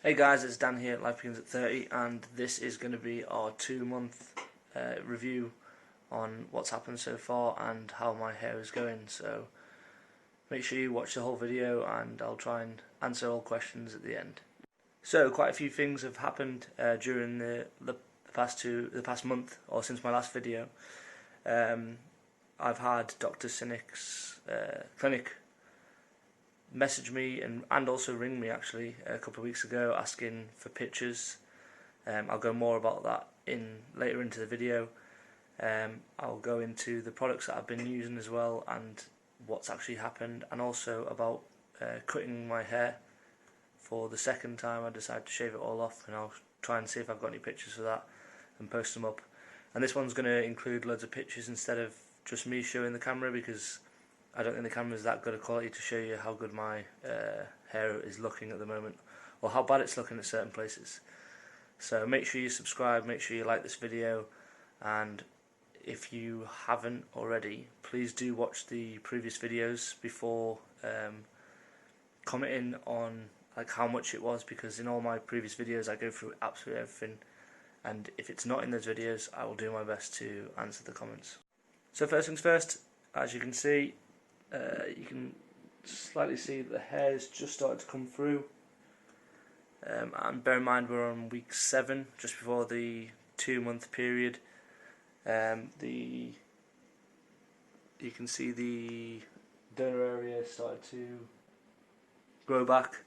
Hey guys, it's Dan here at Life Begins at 30, and this is going to be our 2-month review on what's happened so far and how my hair is going. So make sure you watch the whole video and I'll try and answer all questions at the end. So quite a few things have happened during the past month, or since my last video. I've had Dr. Cinik's clinic message me and also ring me actually a couple of weeks ago asking for pictures. I'll go more about that later into the video. I'll go into the products that I've been using as well and what's actually happened, and also about cutting my hair for the second time. I decided to shave it all off, and I'll try and see if I've got any pictures for that and post them up. And this one's going to include loads of pictures instead of just me showing the camera, because I don't think the camera is that good a quality to show you how good my hair is looking at the moment, or how bad it's looking at certain places. So make sure you subscribe, make sure you like this video, and if you haven't already, please do watch the previous videos before commenting on like how much it was, because in all my previous videos I go through absolutely everything, and if it's not in those videos I will do my best to answer the comments. So first things first, as you can see, you can slightly see that the hair's just started to come through, and bear in mind we're on week 7, just before the 2-month period. You can see the donor area started to grow back,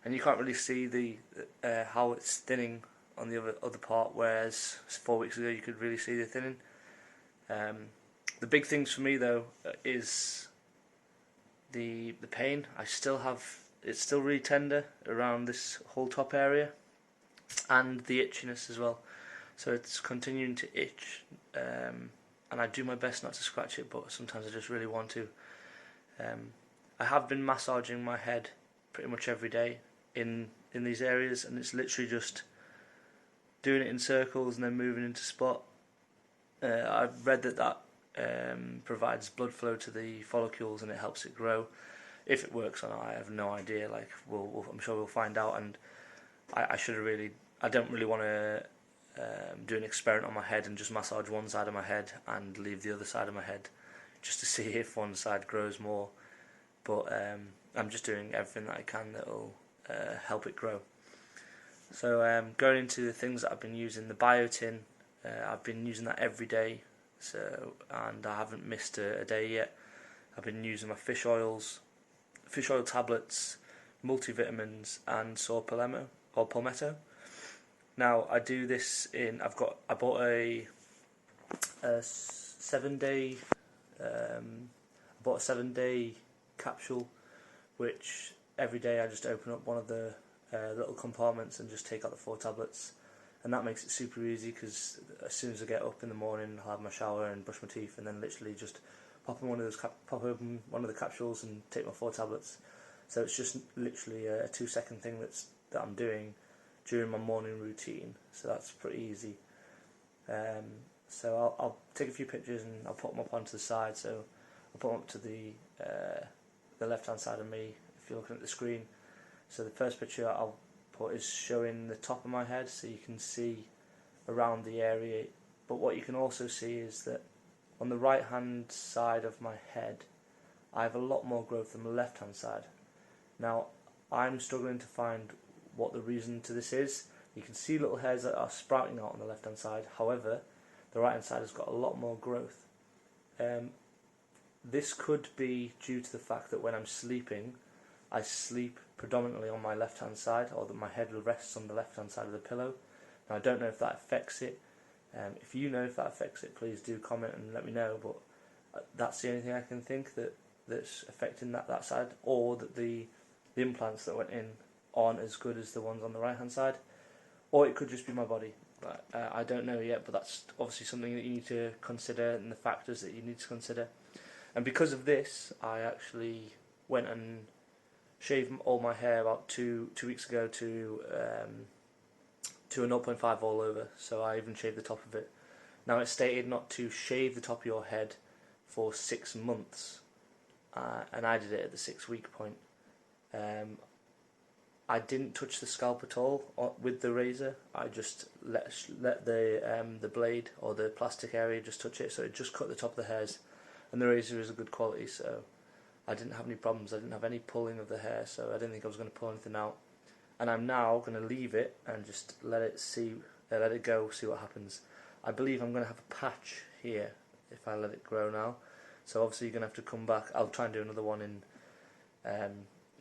and you can't really see the how it's thinning on the other part, whereas 4 weeks ago you could really see the thinning. The big things for me though is the pain. It's still really tender around this whole top area, and the itchiness as well. So it's continuing to itch, and I do my best not to scratch it, but sometimes I just really want to. I have been massaging my head pretty much every day in these areas, and it's literally just doing it in circles and then moving into spot. I've read that provides blood flow to the follicles and it helps it grow. If it works or not, I have no idea. Like I'm sure we'll find out. And I don't really want to do an experiment on my head and just massage one side of my head and leave the other side of my head just to see if one side grows more. But I'm just doing everything that I can that'll help it grow. So going into the things that I've been using, the biotin, I've been using that every day. And I haven't missed a day yet. I've been using my fish oil tablets, multivitamins, and saw palmetto. Now I do this I bought a 7-day capsule, which every day I just open up one of the little compartments and just take out the 4 tablets. And that makes it super easy, because as soon as I get up in the morning, I'll have my shower and brush my teeth, and then literally just pop open one of the capsules and take my 4 tablets. So it's just literally a 2-second thing that I'm doing during my morning routine. So that's pretty easy. So I'll take a few pictures and I'll put them up onto the side. So I'll put them up to the left hand side of me if you're looking at the screen. So the first picture I'll put is showing the top of my head, so you can see around the area. But what you can also see is that on the right hand side of my head I have a lot more growth than the left hand side. Now I'm struggling to find what the reason to this is. You can see little hairs that are sprouting out on the left hand side, however the right hand side has got a lot more growth. This could be due to the fact that when I'm sleeping, I sleep predominantly on my left hand side, or that my head rests on the left hand side of the pillow. Now I don't know if that affects it. If you know if that affects it, please do comment and let me know. But that's the only thing I can think that's affecting that side, or that the implants that went in aren't as good as the ones on the right hand side, or it could just be my body. But I don't know yet, but that's obviously something that you need to consider, and the factors that you need to consider. And because of this, I actually went and shaved all my hair about two weeks ago to a 0.5 all over. So I even shaved the top of it. Now it's stated not to shave the top of your head for 6 months, and I did it at the 6-week point. I didn't touch the scalp at all with the razor. I just let the blade or the plastic area just touch it, so it just cut the top of the hairs. And the razor is a good quality, so I didn't have any problems. I didn't have any pulling of the hair, so I didn't think I was going to pull anything out. And I'm now going to leave it and just let it go, see what happens. I believe I'm going to have a patch here if I let it grow now. So obviously you're going to have to come back. I'll try and do another one in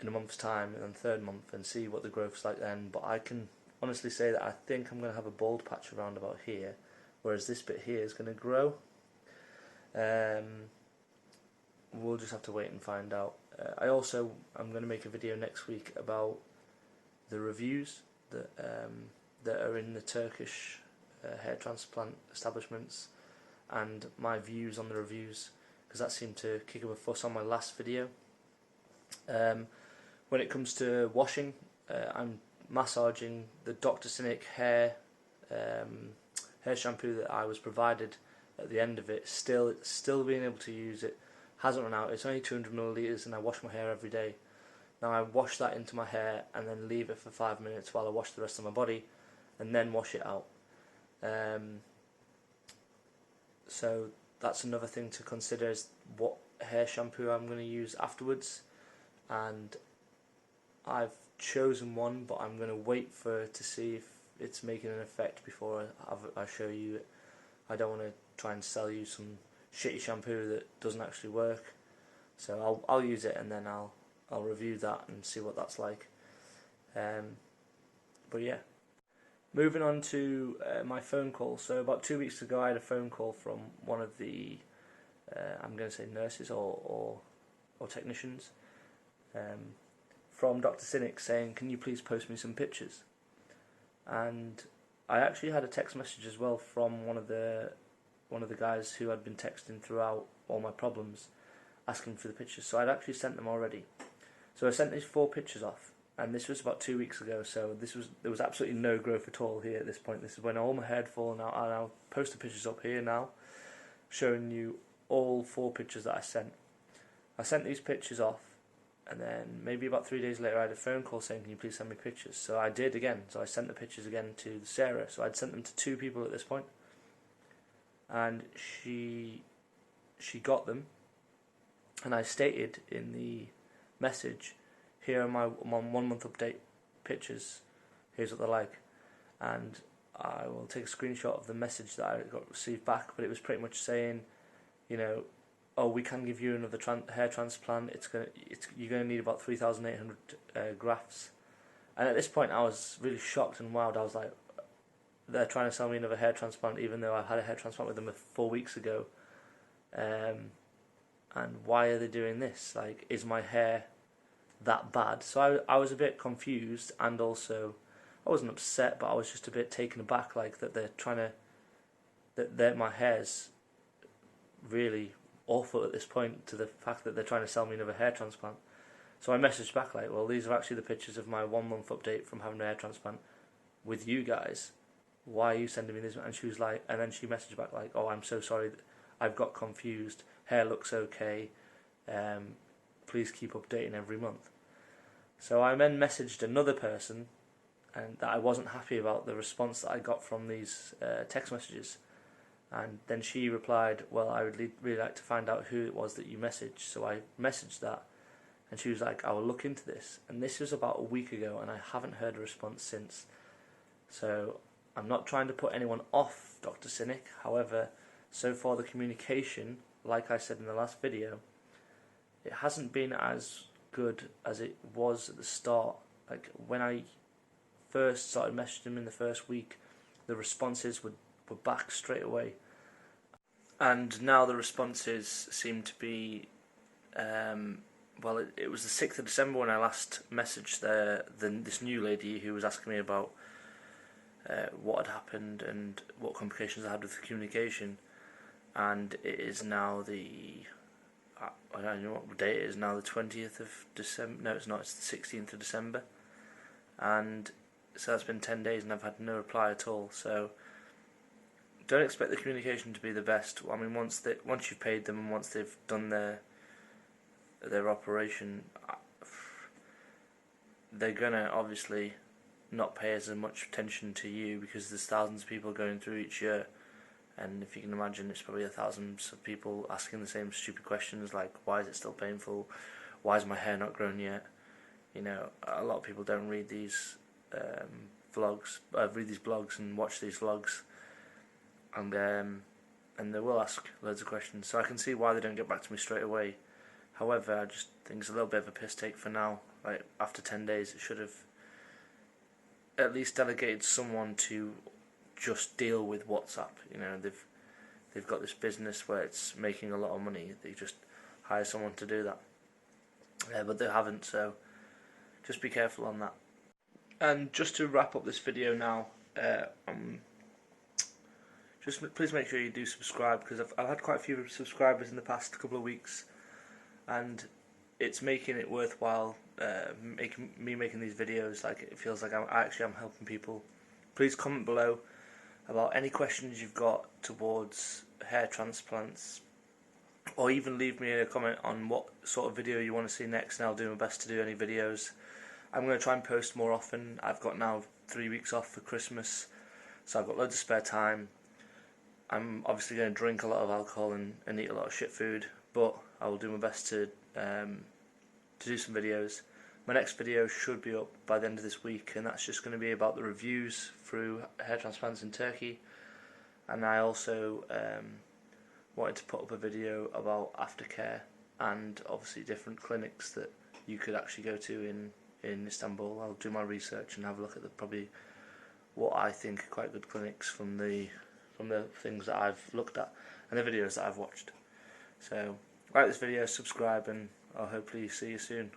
a month's time, and third month, and see what the growth's like then. But I can honestly say that I think I'm going to have a bald patch around about here, whereas this bit here is going to grow. We'll just have to wait and find out. I'm going to make a video next week about the reviews that are in the Turkish hair transplant establishments, and my views on the reviews, because that seemed to kick up a fuss on my last video. When it comes to washing, I'm massaging the Dr. Cinik hair shampoo that I was provided at the end of it. Still being able to use it, hasn't run out. It's only 200 millilitres, and I wash my hair every day. Now I wash that into my hair and then leave it for 5 minutes while I wash the rest of my body, and then wash it out. So that's another thing to consider, is what hair shampoo I'm going to use afterwards. And I've chosen one, but I'm going to wait for it to see if it's making an effect before I show you it. I don't want to try and sell you some shitty shampoo that doesn't actually work. So I'll use it, and then I'll review that and see what that's like. But yeah, moving on to my phone call. So about 2 weeks ago, I had a phone call from one of the I'm going to say nurses or technicians, from Dr. Cinik, saying, can you please post me some pictures? And I actually had a text message as well from one of the guys who had been texting throughout all my problems, asking for the pictures. So I'd actually sent them already. So I sent these 4 pictures off, and this was about 2 weeks ago. So there was absolutely no growth at all here at this point. This is when all my hair had fallen out, and I'll post the pictures up here now, showing you all 4 pictures that I sent. I sent these pictures off, and then maybe about 3 days later I had a phone call saying, can you please send me pictures? So I did again. So I sent the pictures again to Sarah. So I'd sent them to 2 people at this point, and she got them, and I stated in the message, here are my 1 month update pictures, here's what they're like. And I will take a screenshot of the message that I got received back, but it was pretty much saying, you know, oh, we can give you another hair transplant. You're gonna need about 3,800 grafts. And at this point, I was really shocked and wowed. I was like, they're trying to sell me another hair transplant, even though I had a hair transplant with them 4 weeks ago. And why are they doing this? Like, is my hair that bad? So I was a bit confused, and also I wasn't upset, but I was just a bit taken aback, like that they're trying to that my hair's really awful at this point, to the fact that they're trying to sell me another hair transplant. So I messaged back like, well, these are actually the pictures of my 1 month update from having a hair transplant with you guys. Why are you sending me this? And she was like, and then she messaged back like, oh, I'm so sorry, I've got confused. Hair looks okay. Please keep updating every month. So I then messaged another person, and that I wasn't happy about the response that I got from these text messages. And then she replied, well, I would really like to find out who it was that you messaged. So I messaged that, and she was like, I will look into this. And this was about a week ago, and I haven't heard a response since. So I'm not trying to put anyone off Dr. Cinik. However, so far the communication, like I said in the last video, it hasn't been as good as it was at the start. Like, when I first started messaging them in the first week, the responses were back straight away. And now the responses seem to be, well, it was the 6th of December when I last messaged this new lady who was asking me about what had happened and what complications I had with the communication. And it is now I don't know what date it is now, the 20th of December. No, it's not, it's the 16th of December. And so that's been 10 days and I've had no reply at all. So don't expect the communication to be the best. I mean, once you've paid them and once they've done their operation, they're gonna obviously not pay as much attention to you because there's thousands of people going through each year, and if you can imagine, it's probably thousands of people asking the same stupid questions like, why is it still painful? Why is my hair not grown yet? You know, a lot of people don't read these read these blogs and watch these vlogs, and they will ask loads of questions. So I can see why they don't get back to me straight away. However, I just think it's a little bit of a piss take for now. Like, after 10 days, it should have at least delegated someone to just deal with WhatsApp. You know, they've got this business where it's making a lot of money. They just hire someone to do that, but they haven't. So just be careful on that. And just to wrap up this video now, just please make sure you do subscribe, because I've had quite a few subscribers in the past couple of weeks, and it's making it worthwhile making these videos. Like, it feels like I'm helping people. Please comment below about any questions you've got towards hair transplants, or even leave me a comment on what sort of video you want to see next, and I'll do my best to do any videos. I'm going to try and post more often. I've got now 3 weeks off for Christmas, so I've got loads of spare time. I'm obviously going to drink a lot of alcohol and eat a lot of shit food, but I will do my best to do some videos. My next video should be up by the end of this week, and that's just going to be about the reviews through hair transplants in Turkey. And I also wanted to put up a video about aftercare and obviously different clinics that you could actually go to in Istanbul. I'll do my research and have a look at probably what I think are quite good clinics from the things that I've looked at and the videos that I've watched. So like this video, subscribe, and I'll hopefully see you soon.